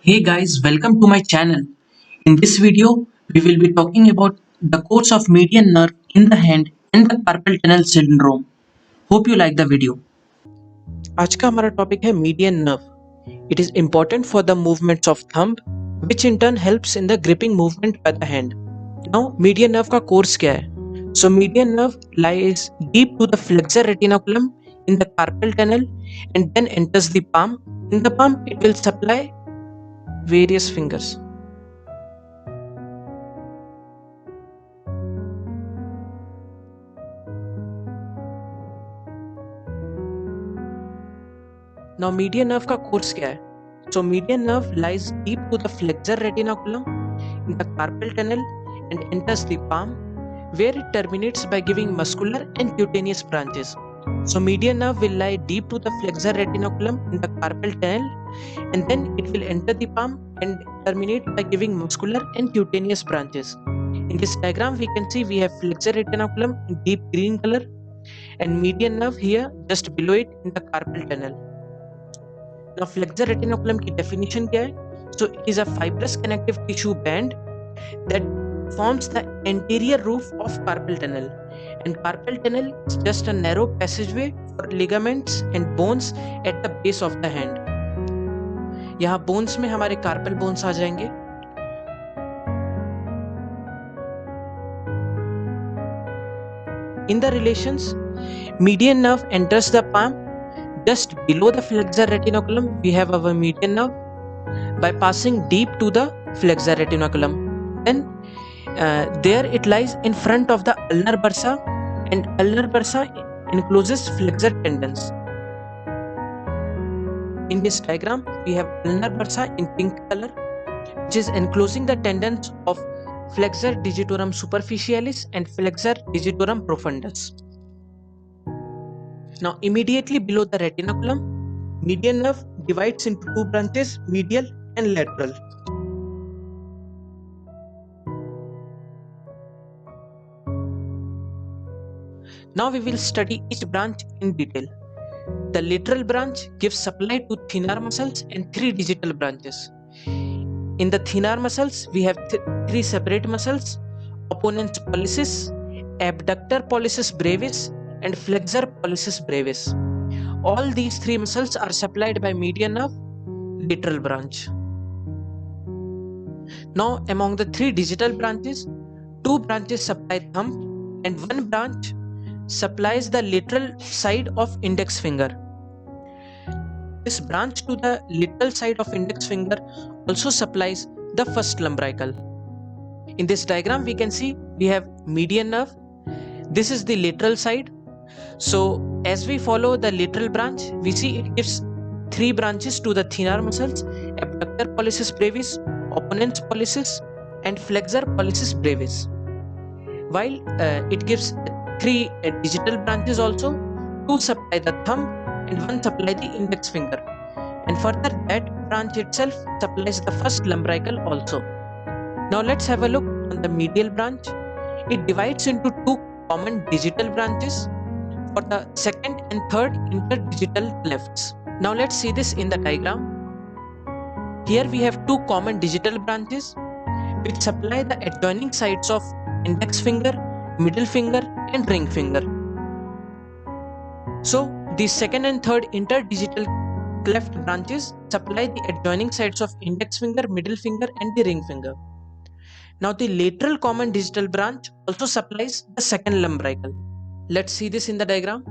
Hey guys, welcome to my channel. In this video, we will be talking about the course of median nerve in the hand and the carpal tunnel syndrome. Hope you like the video. आज का हमारा topic है median nerve. It is important for the movements of thumb which in turn helps in the gripping movement by the hand. Now median nerve का course क्या है? So median nerve lies deep to the flexor retinaculum in the carpal tunnel and then enters the palm. In the palm, it will supply various fingers. Now median nerve का course क्या है? So median nerve lies deep to the flexor retinaculum in the carpal tunnel and enters the palm, where it terminates by giving muscular and cutaneous branches. So median nerve will lie deep to the flexor retinaculum in the carpal tunnel and then it will enter the palm and terminate by giving muscular and cutaneous branches. In this diagram we can see we have flexor retinaculum in deep green color and median nerve here just below it in the carpal tunnel. Now flexor retinaculum की definition क्या है? So it is a fibrous connective tissue band that forms the anterior roof of carpal tunnel, and carpal tunnel is just a narrow passageway for ligaments and bones at the base of the hand. यहाँ bones में हमारे carpal bones आ जाएंगे. In the relations, median nerve enters the palm. Just below the flexor retinaculum, we have our median nerve by passing deep to the flexor retinaculum. Then there it lies in front of the ulnar bursa, and ulnar bursa encloses flexor tendons. In this diagram, we have ulnar bursa in pink color, which is enclosing the tendons of flexor digitorum superficialis and flexor digitorum profundus. Now immediately below the retinaculum, median nerve divides into two branches, medial and lateral. Now we will study each branch in detail. The lateral branch gives supply to thenar muscles and three digital branches. In the thenar muscles, we have three separate muscles: opponens pollicis, abductor pollicis brevis, and flexor pollicis brevis. All these three muscles are supplied by median nerve, lateral branch. Now, among the three digital branches, two branches supply thumb and one branch supplies the lateral side of index finger. This branch to the lateral side of index finger also supplies the first lumbrical. In this diagram, we can see we have median nerve. This is the lateral side. So as we follow the lateral branch, we see it gives three branches to the thenar muscles: abductor pollicis brevis, opponens pollicis, and flexor pollicis brevis. While it gives three digital branches also, two supply the thumb and one supply the index finger, and further that branch itself supplies the first lumbrical also. Now let's have a look on the medial branch. It divides into two common digital branches for the second and third interdigital clefts. Now let's see this in the diagram. Here we have two common digital branches which supply the adjoining sides of index finger, middle finger, and ring finger. So the second and third interdigital cleft branches supply the adjoining sides of index finger, middle finger, and the ring finger. Now the lateral common digital branch also supplies the second lumbrical. Let's see this in the diagram.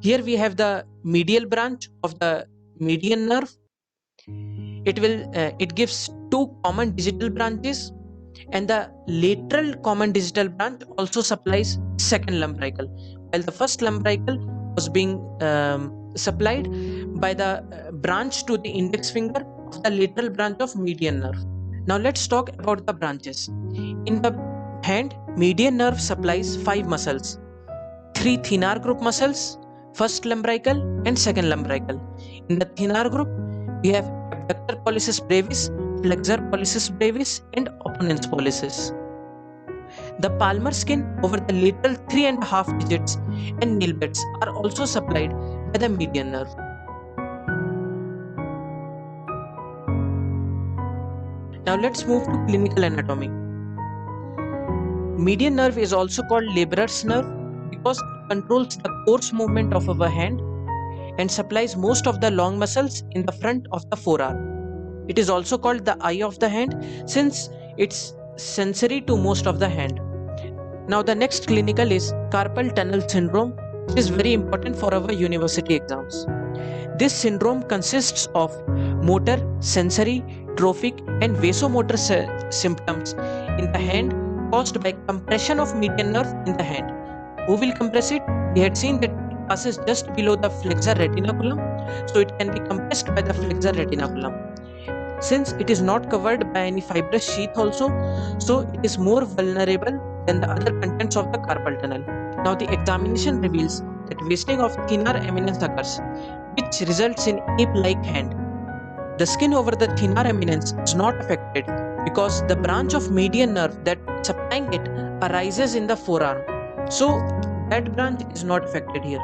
Here we have the medial branch of the median nerve. It gives two common digital branches, and the lateral common digital branch also supplies second lumbrical, while the first lumbrical was being supplied by the branch to the index finger of the lateral branch of median nerve. Now let's talk about the branches. In the hand, median nerve supplies five muscles: three thenar group muscles, first lumbrical and second lumbrical. In the thenar group, we have abductor pollicis brevis, flexor pollicis brevis, and opponens pollicis. The palmar skin over the lateral 3.5 digits and nail beds are also supplied by the median nerve. Now let's move to clinical anatomy. Median nerve is also called laborer's nerve because it controls the coarse movement of our hand and supplies most of the long muscles in the front of the forearm. It is also called the eye of the hand since it's sensory to most of the hand. Now the next clinical is carpal tunnel syndrome, which is very important for our university exams. This syndrome consists of motor, sensory, trophic and vasomotor symptoms in the hand caused by compression of median nerve in the hand. Who will compress it? We had seen that it passes just below the flexor retinaculum, so it can be compressed by the flexor retinaculum. Since it is not covered by any fibrous sheath also, so it is more vulnerable than the other contents of the carpal tunnel. Now the examination reveals that wasting of thenar eminence occurs, which results in ape-like hand. The skin over the thenar eminence is not affected because the branch of median nerve that is supplying it arises in the forearm. So that branch is not affected here.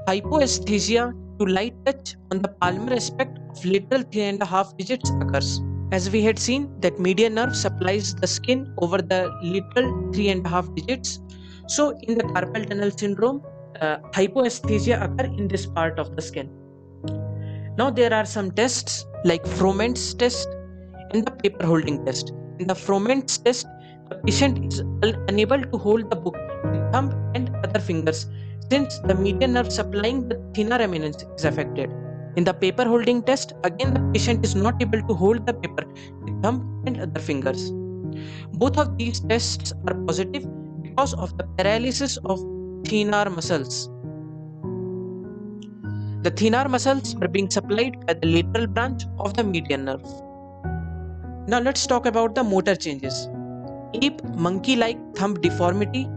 Hypoesthesia to light touch on the palmar aspect of lateral 3.5 digits occurs. As we had seen that median nerve supplies the skin over the lateral 3.5 digits. So in the carpal tunnel syndrome, hypoesthesia occur in this part of the skin. Now there are some tests like Froment's test and the paper holding test. In the Froment's test, the patient is unable to hold the book with thumb and other fingers since the median nerve supplying the thenar eminence is affected. In the paper holding test, again the patient is not able to hold the paper with thumb and other fingers. Both of these tests are positive because of the paralysis of thenar muscles. The thenar muscles are being supplied by the lateral branch of the median nerve. Now let's talk about the motor changes. Ape monkey-like thumb deformity,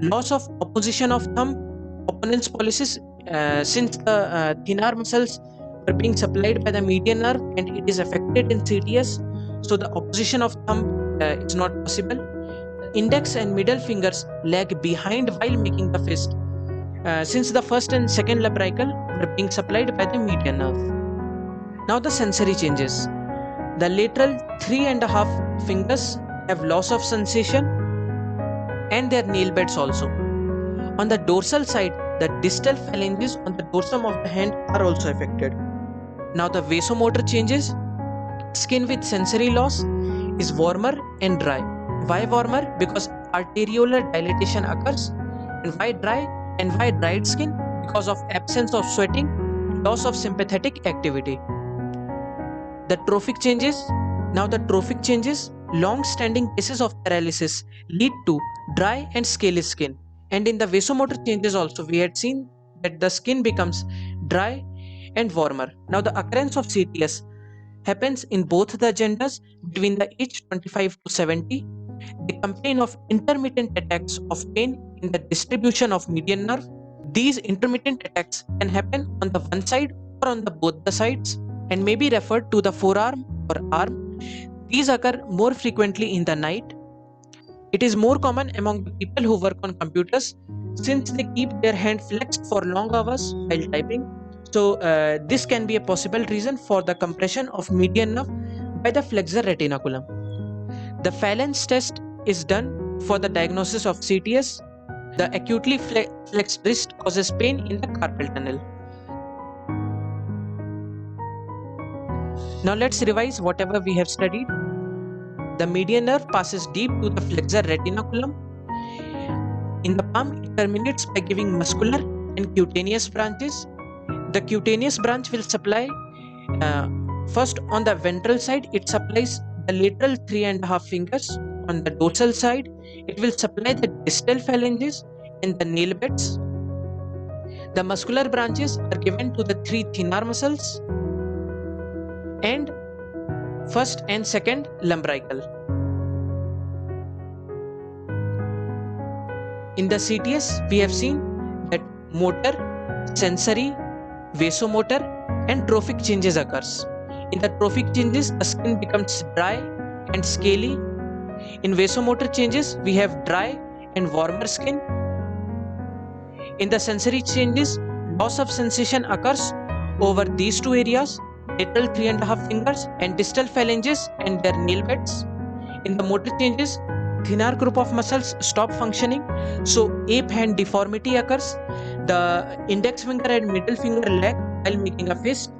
loss of opposition of thumb, opponent's polysis since the thenar muscles are being supplied by the median nerve and it is affected in CTS, so the opposition of thumb is not possible. The index and middle fingers lag behind while making the fist since the first and second labrachial were being supplied by the median nerve. Now the sensory changes. The lateral 3.5 fingers have loss of sensation and their nail beds also. On the dorsal side, the distal phalanges on the dorsum of the hand are also affected. Now the vasomotor changes. Skin with sensory loss is warmer and dry. Why warmer? Because arteriolar dilatation occurs. And why dry? And why dried skin? Because of absence of sweating, loss of sympathetic activity. The trophic changes. Now the trophic changes, long-standing cases of paralysis lead to dry and scaly skin. And in the vasomotor changes also, we had seen that the skin becomes dry and warmer. Now the occurrence of CTS happens in both the genders between the age 25 to 70. They complain of intermittent attacks of pain in the distribution of median nerve. These intermittent attacks can happen on the one side or on the both the sides and may be referred to the forearm or arm. These occur more frequently in the night. It is more common among the people who work on computers since they keep their hand flexed for long hours while typing. So this can be a possible reason for the compression of median nerve by the flexor retinaculum. The phalanx test is done for the diagnosis of CTS. The acutely flexed wrist causes pain in the carpal tunnel. Now let's revise whatever we have studied. The median nerve passes deep to the flexor retinaculum. In the palm, it terminates by giving muscular and cutaneous branches. The cutaneous branch will supply first on the ventral side, it supplies the lateral 3.5 fingers. On the dorsal side, it will supply the distal phalanges and the nail beds. The muscular branches are given to the three thenar muscles and first and second lumbrical. In the CTS, we have seen that motor, sensory, vasomotor and trophic changes occurs. In the trophic changes, the skin becomes dry and scaly. In vasomotor changes, we have dry and warmer skin. In the sensory changes, loss of sensation occurs over these two areas lateral 3.5 fingers, and distal phalanges and their nail beds. In the motor changes, thinner group of muscles stop functioning, so ape hand deformity occurs. The index finger and middle finger lag while making a fist.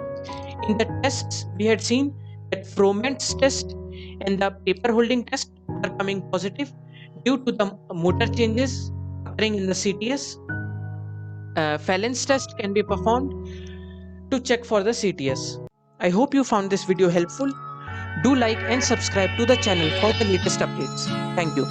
In the tests, we had seen that Froment's test and the paper holding test are coming positive due to the motor changes occurring in the CTS. Phalanx test can be performed to check for the CTS. I hope you found this video helpful. Do like and subscribe to the channel for the latest updates. Thank you.